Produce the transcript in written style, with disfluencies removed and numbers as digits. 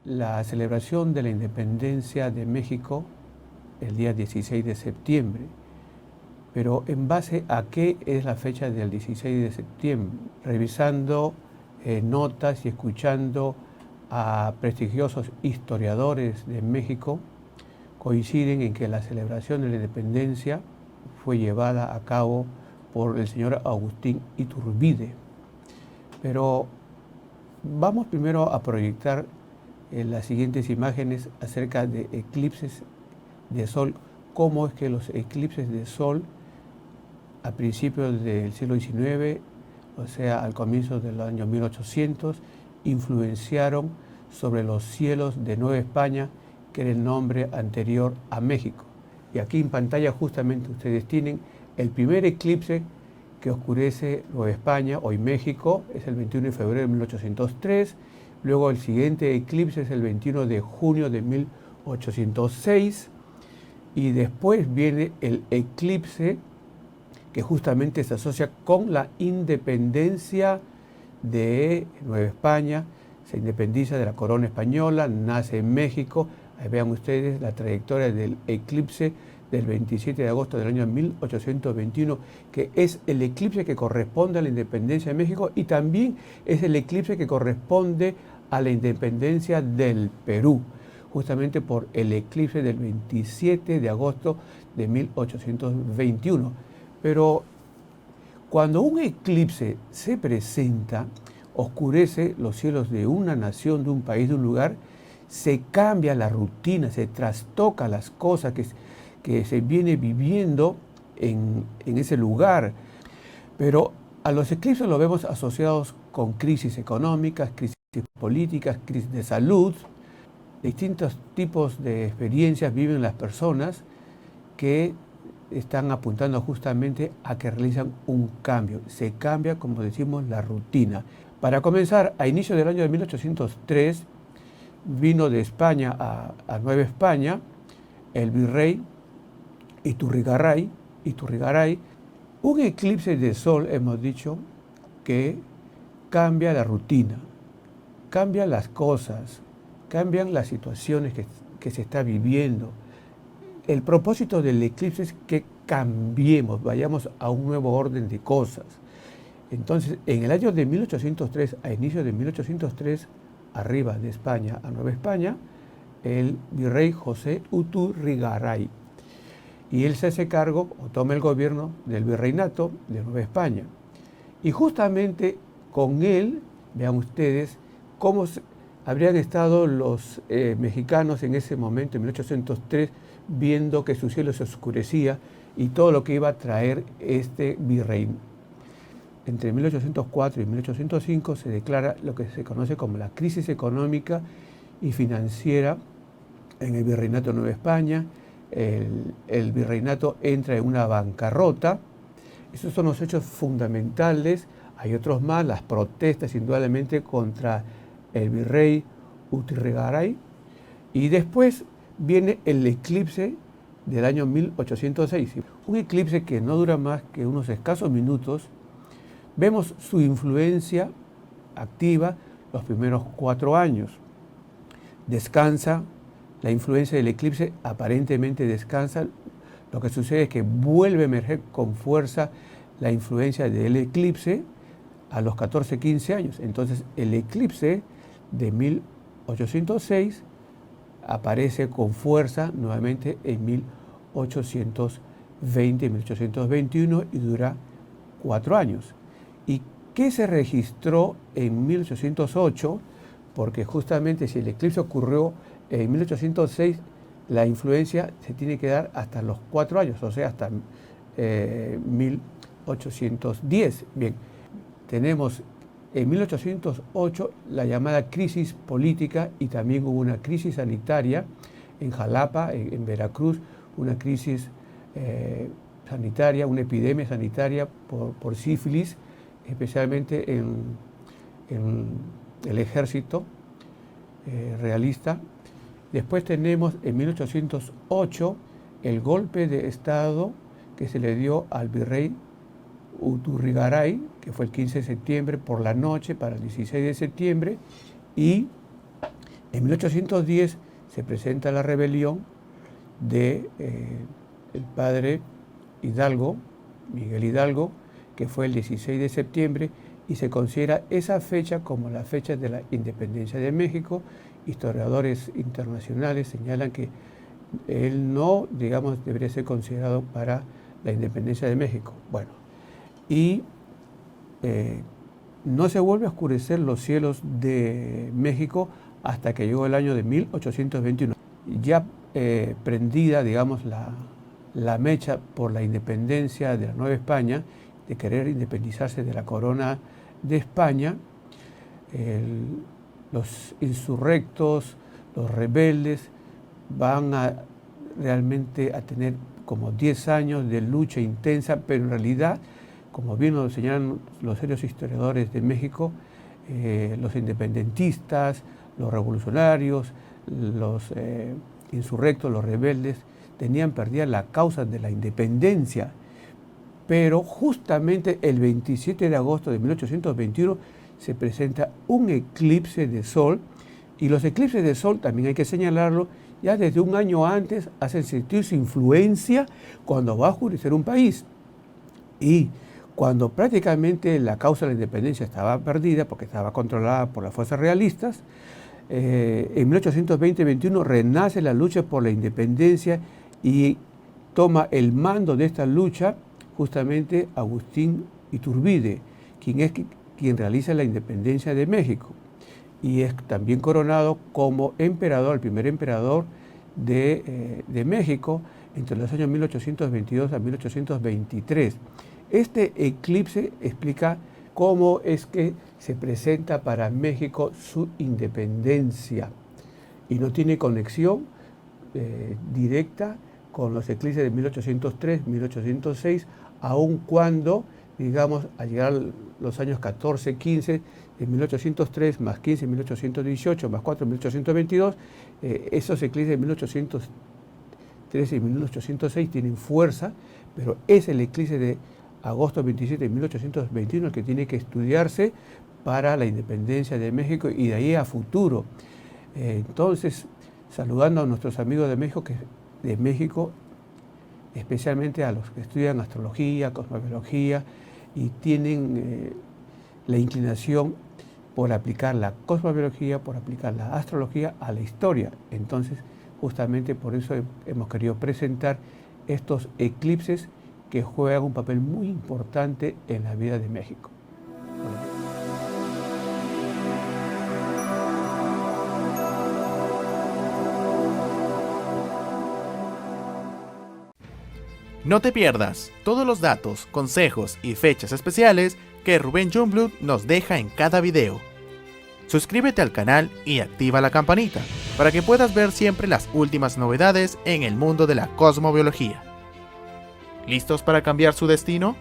la celebración de la independencia de México el día 16 de septiembre. Pero ¿en base a qué es la fecha del 16 de septiembre? Revisando notas y escuchando a prestigiosos historiadores de México, coinciden en que la celebración de la independencia fue llevada a cabo por el señor Agustín Iturbide. Pero vamos primero a proyectar las siguientes imágenes acerca de eclipses de sol, cómo es que los eclipses de sol a principios del siglo XIX, o sea, al comienzo del año 1800, influenciaron sobre los cielos de Nueva España, que era el nombre anterior a México. Y aquí en pantalla justamente ustedes tienen el primer eclipse que oscurece Nueva España, hoy México, es el 21 de febrero de 1803. Luego el siguiente eclipse es el 21 de junio de 1806. Y después viene el eclipse que justamente se asocia con la independencia de Nueva España, se independiza de la corona española, nace en México. Ahí vean ustedes la trayectoria del eclipse del 27 de agosto del año 1821, que es el eclipse que corresponde a la independencia de México y también es el eclipse que corresponde a la independencia del Perú, justamente por el eclipse del 27 de agosto de 1821. Pero cuando un eclipse se presenta, oscurece los cielos de una nación, de un país, de un lugar, se cambia la rutina, se trastoca las cosas que se viene viviendo en ese lugar. Pero a los eclipses los vemos asociados con crisis económicas, crisis políticas, crisis de salud. Distintos tipos de experiencias viven las personas que están apuntando justamente a que realizan un cambio. Se cambia, como decimos, la rutina. Para comenzar, a inicio del año de 1803, vino de España a Nueva España el virrey Iturrigaray, un eclipse de sol, hemos dicho, que cambia la rutina, cambia las cosas, cambian las situaciones que se está viviendo. El propósito del eclipse es que cambiemos, vayamos a un nuevo orden de cosas. Entonces, en el año de 1803, a inicio de 1803, arriba de España a Nueva España, el virrey José Uturrigaray. Y él se hace cargo o toma el gobierno del virreinato de Nueva España. Y justamente con él, vean ustedes, cómo habrían estado los mexicanos en ese momento, en 1803, viendo que su cielo se oscurecía y todo lo que iba a traer este virrey. Entre 1804 y 1805 se declara lo que se conoce como la crisis económica y financiera en el virreinato de Nueva España. El virreinato entra en una bancarrota. Esos son los hechos fundamentales. Hay otros más, las protestas indudablemente contra el virrey Uturrigaray. Y después viene el eclipse del año 1806. Un eclipse que no dura más que unos escasos minutos. Vemos su influencia activa los primeros 4 años. Descansa, la influencia del eclipse aparentemente descansa. Lo que sucede es que vuelve a emerger con fuerza la influencia del eclipse a los 14, 15 años. Entonces el eclipse de 1806 aparece con fuerza nuevamente en 1820, 1821 y dura 4 años. ¿Y qué se registró en 1808? Porque justamente si el eclipse ocurrió en 1806, la influencia se tiene que dar hasta los 4 años, o sea, hasta 1810. Bien, tenemos en 1808 la llamada crisis política y también hubo una crisis sanitaria en Jalapa, en Veracruz, una crisis sanitaria, una epidemia sanitaria por sífilis, especialmente en el ejército realista. Después tenemos en 1808 el golpe de Estado que se le dio al virrey Uturrigaray, que fue el 15 de septiembre por la noche para el 16 de septiembre, y En 1810 se presenta la rebelión de el padre Hidalgo, Miguel Hidalgo, que fue el 16 de septiembre, y se considera esa fecha como la fecha de la independencia de México. Historiadores internacionales señalan que él no, digamos, debería ser considerado para la independencia de México. Bueno, y no se vuelve a oscurecer los cielos de México hasta que llegó el año de 1821. Ya prendida, digamos, la mecha por la independencia de la Nueva España, de querer independizarse de la corona de España, los insurrectos, los rebeldes, van realmente a tener como 10 años de lucha intensa, pero en realidad, como bien lo señalan los serios historiadores de México, los independentistas, los revolucionarios, los insurrectos, los rebeldes, tenían perdida la causa de la independencia. Pero justamente el 27 de agosto de 1821 se presenta un eclipse de sol, y los eclipses de sol, también hay que señalarlo, ya desde un año antes hacen sentir su influencia cuando va a oscurecer un país. Y cuando prácticamente la causa de la independencia estaba perdida, porque estaba controlada por las fuerzas realistas, en 1820-21 renace la lucha por la independencia y toma el mando de esta lucha justamente Agustín Iturbide, quien realiza la independencia de México, y es también coronado como emperador, el primer emperador de México entre los años 1822 a 1823. Este eclipse explica cómo es que se presenta para México su independencia, y no tiene conexión directa con los eclipses de 1803, 1806, aun cuando, digamos, al llegar los años 14, 15, de 1803, más 15, 1818, más 4, 1822, esos eclipses de 1813 y 1806 tienen fuerza, pero es el eclipse de agosto 27 de 1821 el que tiene que estudiarse para la independencia de México y de ahí a futuro. Entonces, saludando a nuestros amigos de México, especialmente a los que estudian astrología, cosmobiología y tienen la inclinación por aplicar la cosmobiología, por aplicar la astrología a la historia. Entonces, justamente por eso hemos querido presentar estos eclipses que juegan un papel muy importante en la vida de México. No te pierdas todos los datos, consejos y fechas especiales que Rubén Jungblut nos deja en cada video. Suscríbete al canal y activa la campanita para que puedas ver siempre las últimas novedades en el mundo de la cosmobiología. ¿Listos para cambiar su destino?